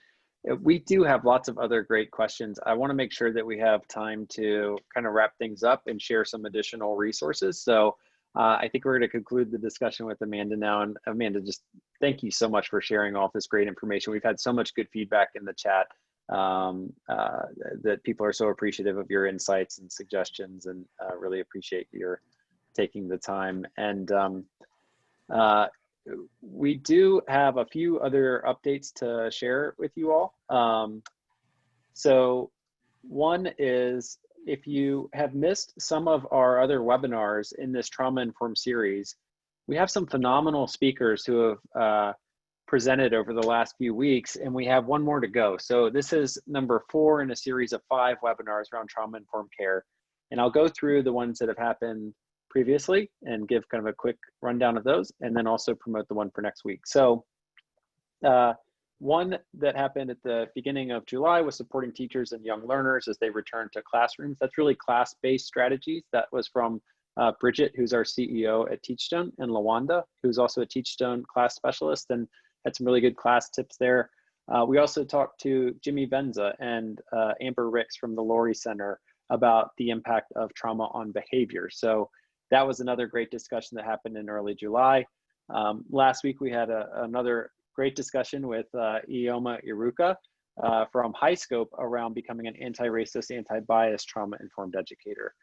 we do have lots of other great questions. I want to make sure that we have time to kind of wrap things up and share some additional resources. So I think we're going to conclude the discussion with Amanda now. And Amanda, just thank you so much for sharing all this great information. We've had so much good feedback in the chat that people are so appreciative of your insights and suggestions, and really appreciate your taking the time. And we do have a few other updates to share with you all. So one is, if you have missed some of our other webinars in this trauma-informed series, we have some phenomenal speakers who have presented over the last few weeks, and we have one more to go. So this is number 4 in a series of 5 webinars around trauma-informed care. And I'll go through the ones that have happened previously and give kind of a quick rundown of those, and then also promote the one for next week. So one that happened at the beginning of July was supporting teachers and young learners as they return to classrooms. That's really class-based strategies. That was from Bridget, who's our CEO at Teachstone, and Lawanda, who's also a Teachstone class specialist, and had some really good class tips there. We also talked to Jimmy Benza and Amber Ricks from the Laurie Center about the impact of trauma on behavior. So that was another great discussion that happened in early July. Last week, we had another great discussion with Ioma Iruka from High Scope around becoming an anti-racist, anti-bias, trauma-informed educator.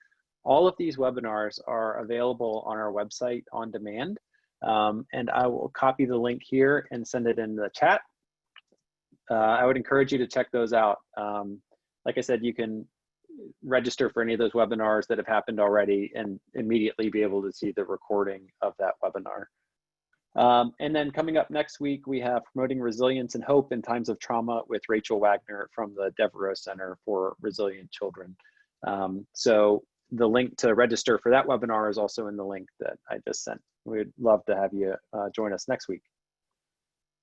All of these webinars are available on our website on demand. And I will copy the link here and send it in the chat. I would encourage you to check those out. Like I said, you can register for any of those webinars that have happened already and immediately be able to see the recording of that webinar. And then coming up next week, we have Promoting Resilience and Hope in Times of Trauma with Rachel Wagner from the Devereaux Center for Resilient Children. So the link to register for that webinar is also in the link that I just sent. We'd love to have you join us next week.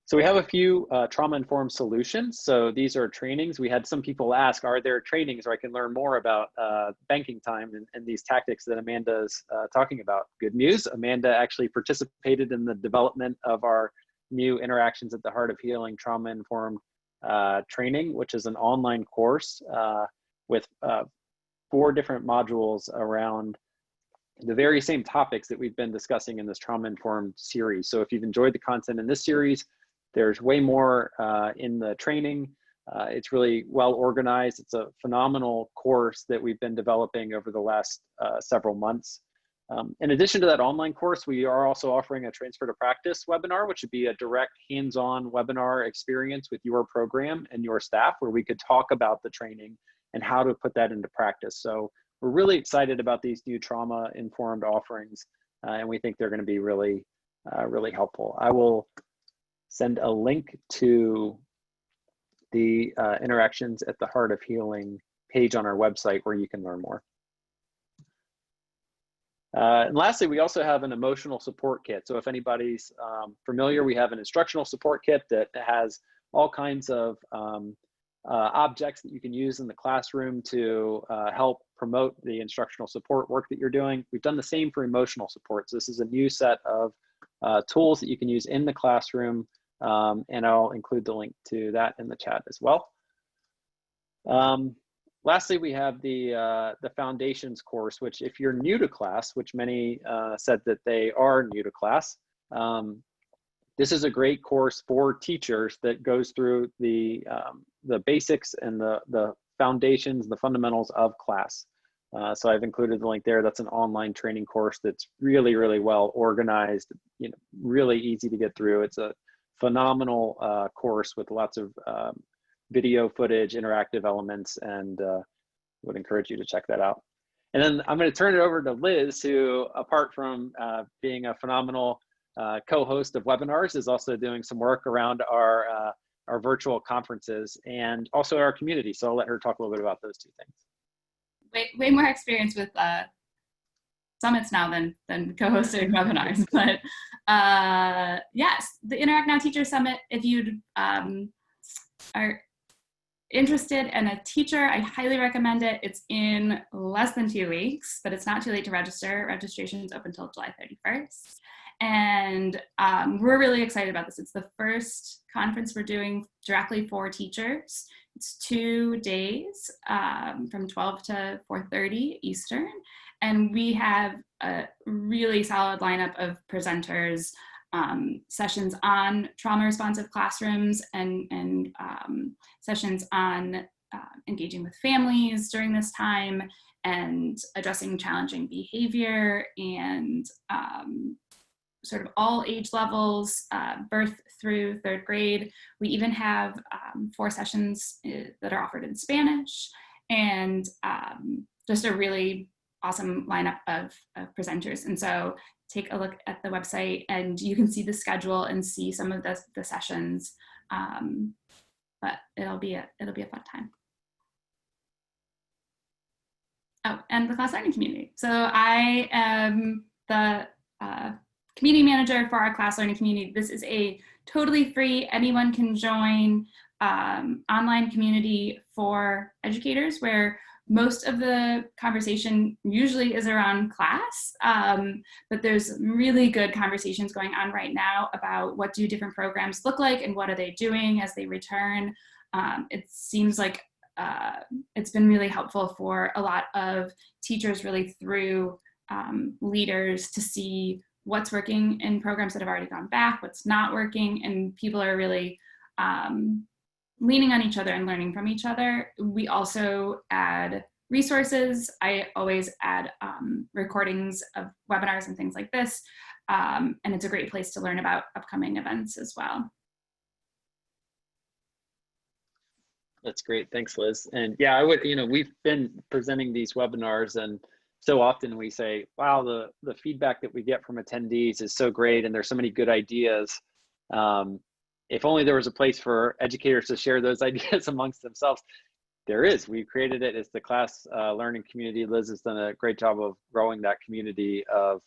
So we have a few trauma-informed solutions. So these are trainings. We had some people ask, are there trainings where I can learn more about banking time and these tactics that Amanda's talking about? Good news, Amanda actually participated in the development of our new Interactions at the Heart of Healing Trauma-Informed training, which is an online course with 4 different modules around the very same topics that we've been discussing in this trauma-informed series. So if you've enjoyed the content in this series, there's way more in the training. It's really well organized. It's a phenomenal course that we've been developing over the last several months. In addition to that online course, we are also offering a Transfer to Practice webinar, which would be a direct hands-on webinar experience with your program and your staff, where we could talk about the training and how to put that into practice. So we're really excited about these new trauma-informed offerings, and we think they're going to be really, really helpful. I will send a link to the Interactions at the Heart of Healing page on our website where you can learn more. And lastly, we also have an emotional support kit. So if anybody's familiar, we have an instructional support kit that has all kinds of objects that you can use in the classroom to help promote the instructional support work that you're doing. We've done the same for emotional support. So this is a new set of tools that you can use in the classroom, and I'll include the link to that in the chat as well. Lastly, we have the Foundations course, which if you're new to class, which many said that they are new to class, this is a great course for teachers that goes through the basics and the foundations, the fundamentals of class. So I've included the link there. That's an online training course that's really, really well organized, really easy to get through. It's a phenomenal course with lots of video footage, interactive elements, and would encourage you to check that out. And then I'm going to turn it over to Liz, who, apart from being a phenomenal co-host of webinars, is also doing some work around our virtual conferences and also our community. So I'll let her talk a little bit about those 2 things. Way more experience with summits now than co-hosting webinars, but yes, the Interact Now Teacher Summit, if you are interested in a teacher, I highly recommend it. It's in less than 2 weeks, but it's not too late to register. Registration is open until July 31st. And we're really excited about this. It's the first conference we're doing directly for teachers. It's 2 days from 12 to 4:30 Eastern. And we have a really solid lineup of presenters, sessions on trauma responsive classrooms and sessions on engaging with families during this time and addressing challenging behavior and sort of all age levels, birth through 3rd grade. We even have 4 sessions that are offered in Spanish, and just a really awesome lineup of presenters. And so take a look at the website and you can see the schedule and see some of the sessions, but it'll be a fun time. Oh, and the class learning community. So I am the community manager for our class learning community. This is a totally free, anyone can join online community for educators where most of the conversation usually is around class, but there's really good conversations going on right now about what do different programs look like and what are they doing as they return. It seems like it's been really helpful for a lot of teachers really through leaders to see what's working in programs that have already gone back, what's not working, and people are really leaning on each other and learning from each other. We also add resources. I always add recordings of webinars and things like this And it's a great place to learn about upcoming events as well. That's great. Thanks, Liz. And yeah, I would, we've been presenting these webinars, and so often we say, wow, the feedback that we get from attendees is so great, and there's so many good ideas. If only there was a place for educators to share those ideas amongst themselves. There is. We created it as the class learning community. Liz has done a great job of growing that community of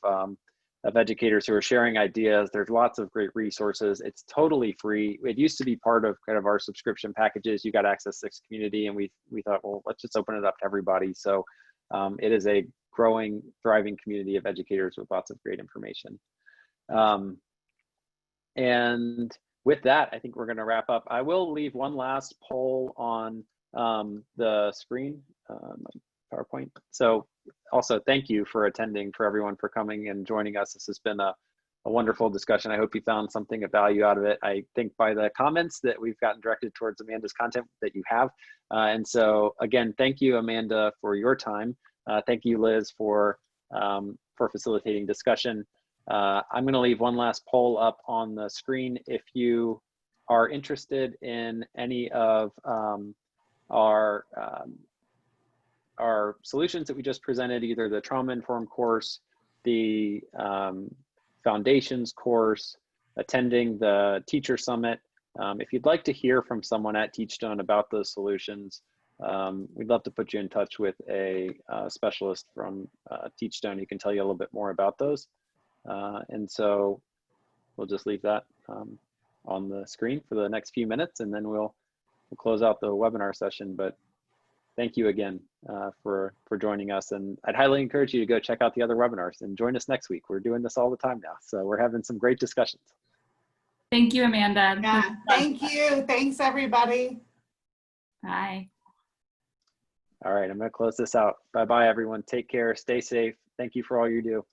educators who are sharing ideas. There's lots of great resources. It's totally free. It used to be part of kind of our subscription packages. You got access to this community, and we thought, well, let's just open it up to everybody. So it is a growing, thriving community of educators with lots of great information. And with that, I think we're going to wrap up. I will leave one last poll on the screen, my PowerPoint. So also thank you for attending, for everyone for coming and joining us. This has been a wonderful discussion. I hope you found something of value out of it. I think by the comments that we've gotten directed towards Amanda's content that you have. And so again, thank you, Amanda, for your time. Thank you, Liz, for facilitating discussion. I'm going to leave one last poll up on the screen. If you are interested in any of our solutions that we just presented, either the trauma-informed course, the foundations course, attending the teacher summit, if you'd like to hear from someone at Teachstone about those solutions, we'd love to put you in touch with a specialist from Teachstone who can tell you a little bit more about those. And so we'll just leave that on the screen for the next few minutes, and then we'll close out the webinar session. But thank you again for joining us. And I'd highly encourage you to go check out the other webinars and join us next week. We're doing this all the time now, so we're having some great discussions. Thank you, Amanda. Yeah, thank you. Thanks, everybody. Bye. All right, I'm going to close this out. Bye-bye, everyone. Take care. Stay safe. Thank you for all you do.